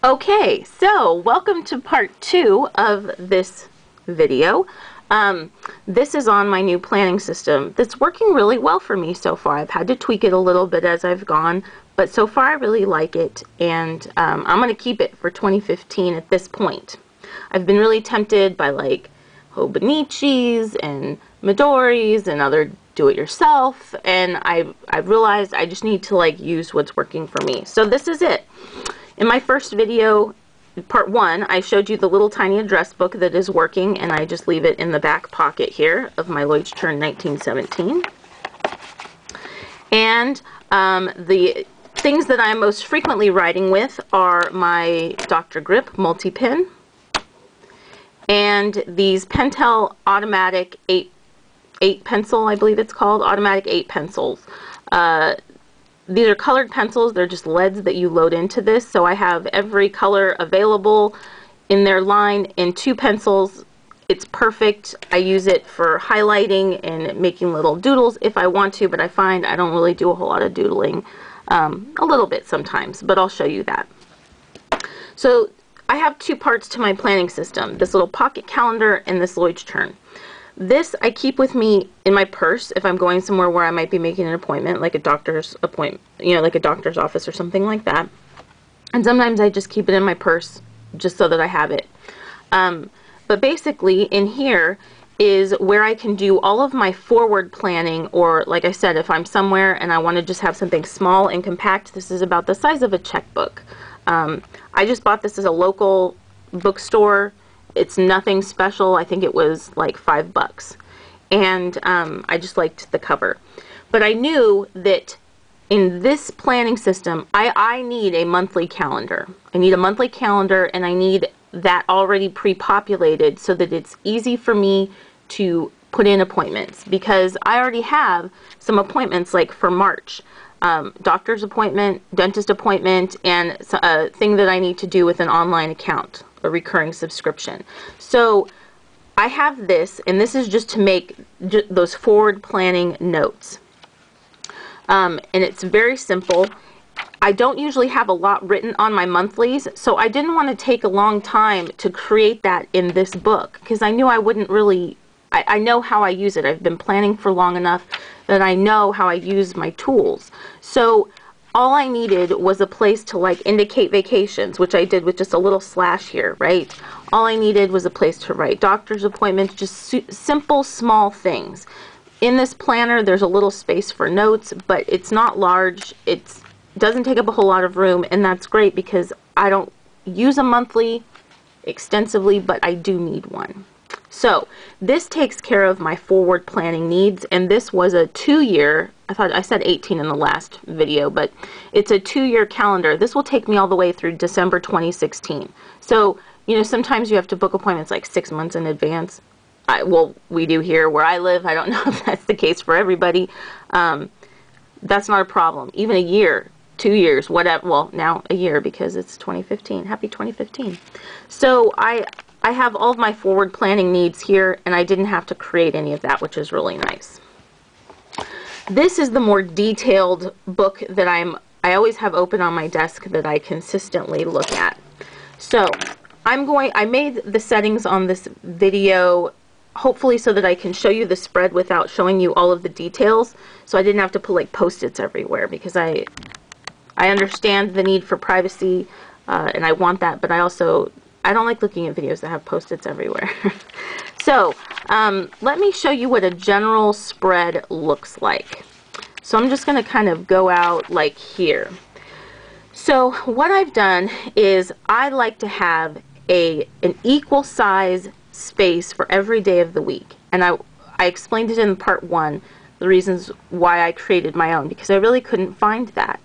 Okay, so welcome to part 2 of this video. This is on my new planning system that's working really well for me so far. I've had to tweak it a little bit as I've gone, but so far I really like it, and I'm going to keep it for 2015 at this point. I've been really tempted by like Hobonichis and Midori's and other do-it-yourself, and I've realized I just need to like use what's working for me. So this is it. In my first video, part 1, I showed you the little tiny address book that is working, and I just leave it in the back pocket here of my Leuchtturm 1917. And the things that I'm most frequently writing with are my Dr. Grip multi-pin and these Pentel automatic 8 pencil, I believe it's called, automatic 8 pencils. These are colored pencils. They're just leads that you load into this. So I have every color available in their line in 2 pencils. It's perfect. I use it for highlighting and making little doodles if I want to, but I find I don't really do a whole lot of doodling. A little bit sometimes, but I'll show you that. So I have 2 parts to my planning system, this little pocket calendar and this Leuchtturm. This I keep with me in my purse if I'm going somewhere where I might be making an appointment, like a doctor's appointment, you know, like a doctor's office or something like that. And sometimes I just keep it in my purse just so that I have it. But basically in here is where I can do all of my forward planning, or like I said, if I'm somewhere and I want to just have something small and compact, this is about the size of a checkbook. I just bought this as a local bookstore. It's nothing special. I think it was like $5. And I just liked the cover. But I knew that in this planning system, I need a monthly calendar. I need a monthly calendar, and I need that already pre-populated so that it's easy for me to put in appointments, because I already have some appointments like for March. Doctor's appointment, dentist appointment, and a thing that I need to do with an online account, a recurring subscription. So I have this, and this is just to make those forward planning notes. And it's very simple. I don't usually have a lot written on my monthlies, so I didn't want to take a long time to create that in this book, because I knew I wouldn't really, I know how I use it. I've been planning for long enough that I know how I use my tools. So all I needed was a place to like indicate vacations, which I did with just a little slash here, right? All I needed was a place to write doctor's appointments, just simple, small things. In this planner, there's a little space for notes, but it's not large. It doesn't take up a whole lot of room, and that's great because I don't use a monthly extensively, but I do need one. So this takes care of my forward planning needs, and this was a 2-year, I thought I said 18 in the last video, but it's a 2-year calendar. This will take me all the way through December 2016. So, you know, sometimes you have to book appointments like 6 months in advance. Well, we do here where I live. I don't know if that's the case for everybody. That's not a problem. Even a year, 2 years, whatever. Well, now a year because it's 2015. Happy 2015. So I have all of my forward planning needs here, and I didn't have to create any of that, which is really nice. This is the more detailed book that I always have open on my desk that I consistently look at. So I made the settings on this video hopefully so that I can show you the spread without showing you all of the details, so I didn't have to put like post-its everywhere, because I understand the need for privacy, and I want that, but I don't like looking at videos that have post-its everywhere. So let me show you what a general spread looks like. So I'm just going to kind of go out like here. So what I've done is I like to have an equal size space for every day of the week. And I explained it in part 1, the reasons why I created my own, because I really couldn't find that.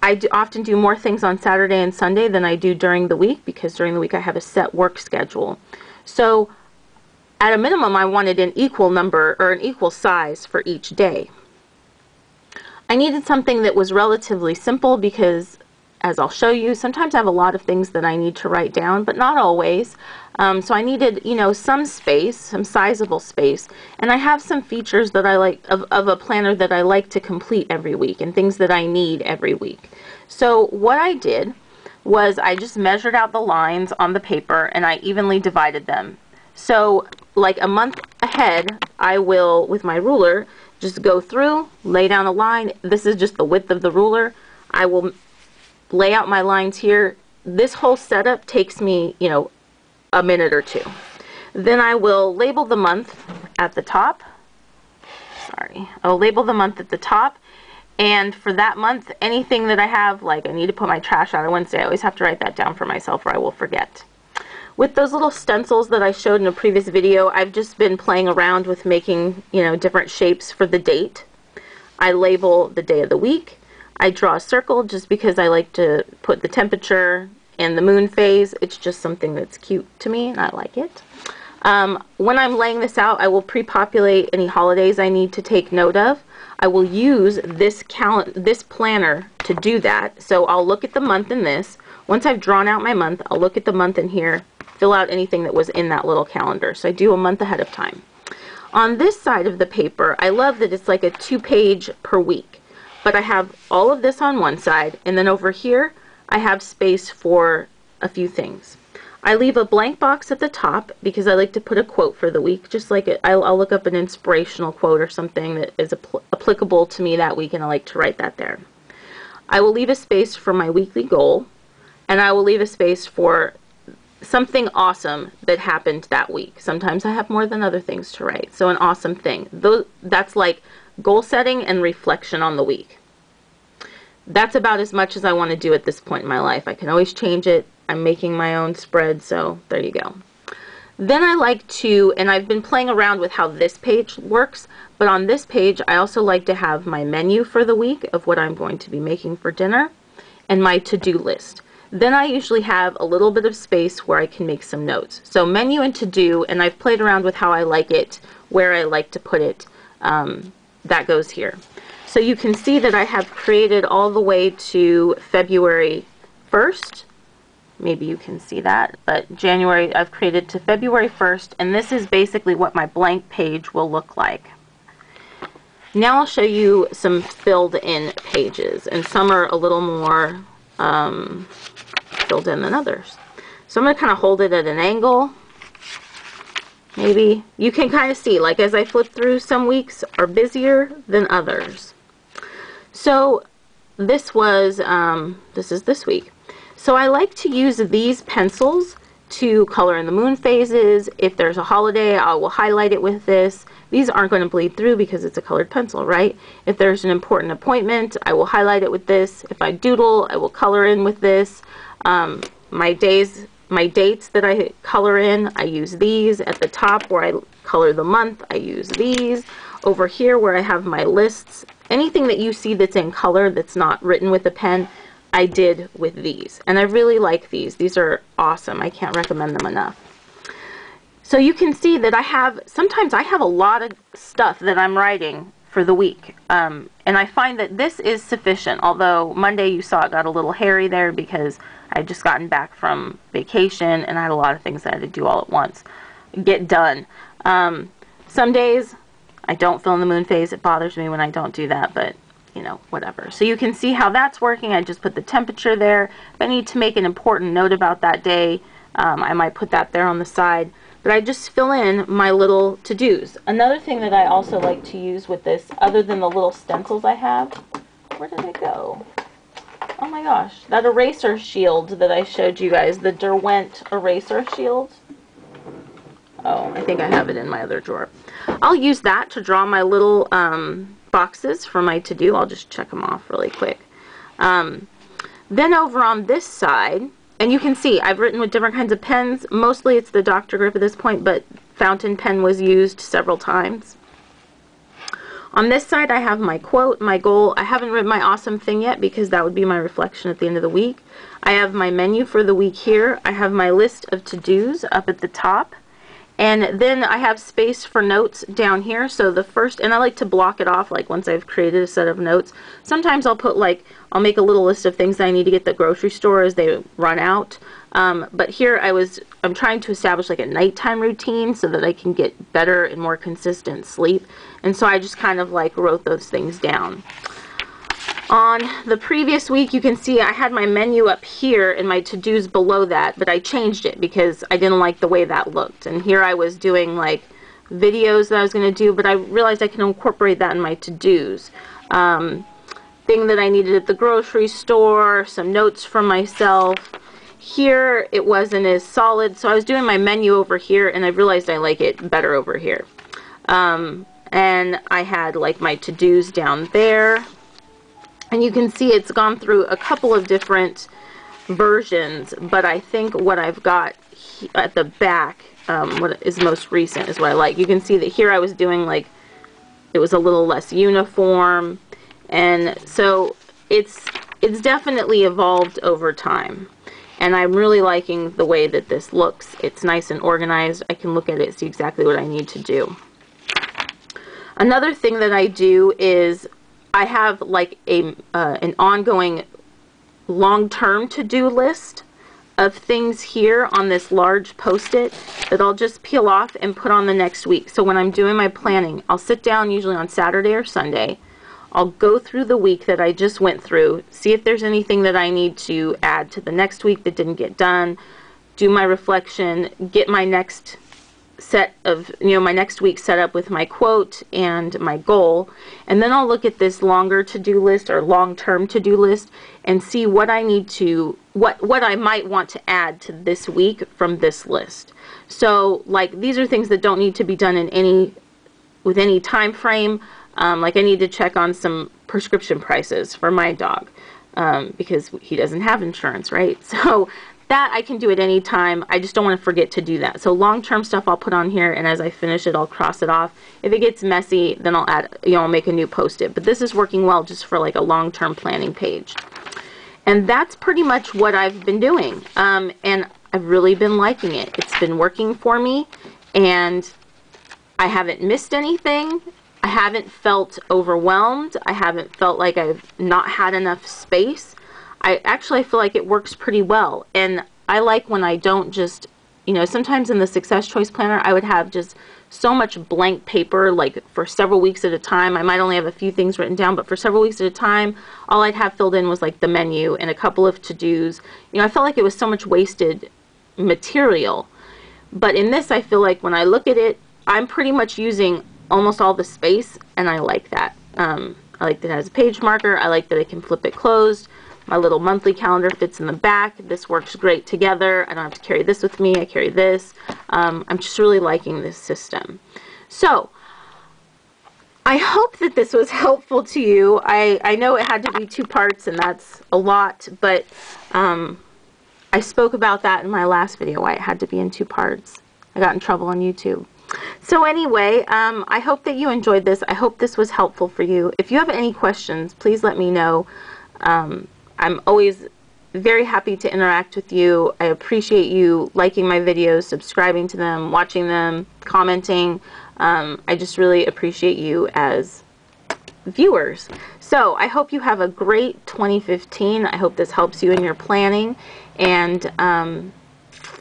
I often do more things on Saturday and Sunday than I do during the week, because during the week I have a set work schedule. So at a minimum, I wanted an equal number or an equal size for each day. I needed something that was relatively simple because, as I'll show you, sometimes I have a lot of things that I need to write down, but not always. So I needed, you know, some space, some sizable space, and I have some features that I like of a planner that I like to complete every week, and things that I need every week. So what I did was I just measured out the lines on the paper and I evenly divided them. So like a month ahead, I will, with my ruler, just go through, lay down a line. This is just the width of the ruler. I will lay out my lines here. This whole setup takes me, you know, a minute or two. Then I will label the month at the top. Sorry, I'll label the month at the top. And for that month, anything that I have, like I need to put my trash out on Wednesday, I always have to write that down for myself or I will forget. With those little stencils that I showed in a previous video, I've just been playing around with making, you know, different shapes for the date. I label the day of the week. I draw a circle just because I like to put the temperature and the moon phase. It's just something that's cute to me and I like it. When I'm laying this out, I will pre-populate any holidays I need to take note of. I will use this planner to do that. So I'll look at the month in this. Once I've drawn out my month, I'll look at the month in here, fill out anything that was in that little calendar. So I do a month ahead of time. On this side of the paper, I love that it's like a 2-page per week. But I have all of this on one side, and then over here, I have space for a few things. I leave a blank box at the top because I like to put a quote for the week. Just like I'll look up an inspirational quote or something that is applicable to me that week, and I like to write that there. I will leave a space for my weekly goal, and I will leave a space for something awesome that happened that week. Sometimes I have more than other things to write. So an awesome thing. That's like goal setting and reflection on the week. That's about as much as I want to do at this point in my life. I can always change it. I'm making my own spread, so there you go. Then I like to, and I've been playing around with how this page works, but on this page I also like to have my menu for the week of what I'm going to be making for dinner and my to-do list. Then I usually have a little bit of space where I can make some notes. So menu and to-do, and I've played around with how I like it, where I like to put it. That goes here. So you can see that I have created all the way to February 1st. Maybe you can see that, but January I've created to February 1st, and this is basically what my blank page will look like. Now I'll show you some filled in pages, and some are a little more filled in than others. So I'm going to kind of hold it at an angle. Maybe you can kind of see, like as I flip through, some weeks are busier than others. So this was, this is this week. So I like to use these pencils to color in the moon phases. If there's a holiday, I will highlight it with this. These aren't going to bleed through because it's a colored pencil, right? If there's an important appointment, I will highlight it with this. If I doodle, I will color in with this. My dates that I color in, I use these. At the top where I color the month, I use these. Over here where I have my lists, anything that you see that's in color that's not written with a pen, I did with these. And I really like these. These are awesome. I can't recommend them enough. So you can see that sometimes I have a lot of stuff that I'm writing for the week. And I find that this is sufficient, although Monday you saw it got a little hairy there because I had just gotten back from vacation and I had a lot of things that I had to do all at once, get done. Some days I don't fill in the moon phase. It bothers me when I don't do that, but you know, whatever. So you can see how that's working. I just put the temperature there. If I need to make an important note about that day, I might put that there on the side. But I just fill in my little to-dos. Another thing that I also like to use with this, other than the little stencils I have, where did it go? Oh my gosh, that eraser shield that I showed you guys, the Derwent eraser shield. Oh, I think I have it in my other drawer. I'll use that to draw my little boxes for my to-do. I'll just check them off really quick. Then over on this side, and you can see I've written with different kinds of pens. Mostly it's the Dr. Grip at this point, but fountain pen was used several times. On this side I have my quote, my goal. I haven't written my awesome thing yet because that would be my reflection at the end of the week. I have my menu for the week here. I have my list of to-dos up at the top. And then I have space for notes down here. So the first, and I like to block it off like once I've created a set of notes. Sometimes I'll put like, I'll make a little list of things that I need to get at the grocery store as they run out. But here I'm trying to establish like a nighttime routine so that I can get better and more consistent sleep. And so I just kind of like wrote those things down. On the previous week, you can see I had my menu up here and my to-dos below that, but I changed it because I didn't like the way that looked. And here I was doing like videos that I was going to do, but I realized I can incorporate that in my to-dos. Thing that I needed at the grocery store, some notes from myself. Here it wasn't as solid, so I was doing my menu over here and I realized I like it better over here. And I had like my to-dos down there. And you can see it's gone through a couple of different versions, but I think what I've got at the back, what is most recent, is what I like. You can see that here I was doing like, it was a little less uniform, and so it's definitely evolved over time. And I'm really liking the way that this looks. It's nice and organized. I can look at it, see exactly what I need to do. Another thing that I do is I have like an ongoing long-term to-do list of things here on this large post-it that I'll just peel off and put on the next week. So when I'm doing my planning, I'll sit down usually on Saturday or Sunday. I'll go through the week that I just went through, see if there's anything that I need to add to the next week that didn't get done, do my reflection, get my next set of, my next week set up with my quote and my goal, and then I'll look at this longer to-do list or long-term to-do list and see what I need to, what I might want to add to this week from this list. So like these are things that don't need to be done in with any time frame. Like I need to check on some prescription prices for my dog because he doesn't have insurance, right? So that I can do at any time. I just don't want to forget to do that. So long-term stuff I'll put on here, and as I finish it, I'll cross it off. If it gets messy, then I'll add, I'll make a new post-it. But this is working well just for like a long-term planning page. And that's pretty much what I've been doing. And I've really been liking it. It's been working for me, and I haven't missed anything. I haven't felt overwhelmed. I haven't felt like I've not had enough space. I actually feel like it works pretty well, and I like when I don't just, sometimes in the Success Choice Planner I would have just so much blank paper, like for several weeks at a time. I might only have a few things written down, but for several weeks at a time, all I'd have filled in was like the menu and a couple of to-dos. I felt like it was so much wasted material, but in this I feel like when I look at it, I'm pretty much using almost all the space, and I like that. I like that it has a page marker. I like that I can flip it closed. My little monthly calendar fits in the back. This works great together. I don't have to carry this with me. I carry this. I'm just really liking this system. So I hope that this was helpful to you. I know it had to be 2 parts, and that's a lot, but I spoke about that in my last video, why it had to be in 2 parts. I got in trouble on YouTube. So anyway, I hope that you enjoyed this. I hope this was helpful for you. If you have any questions, please let me know. I'm always very happy to interact with you. I appreciate you liking my videos, subscribing to them, watching them, commenting. I just really appreciate you as viewers. So I hope you have a great 2015. I hope this helps you in your planning. And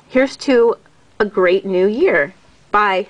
here's to a great new year. Bye.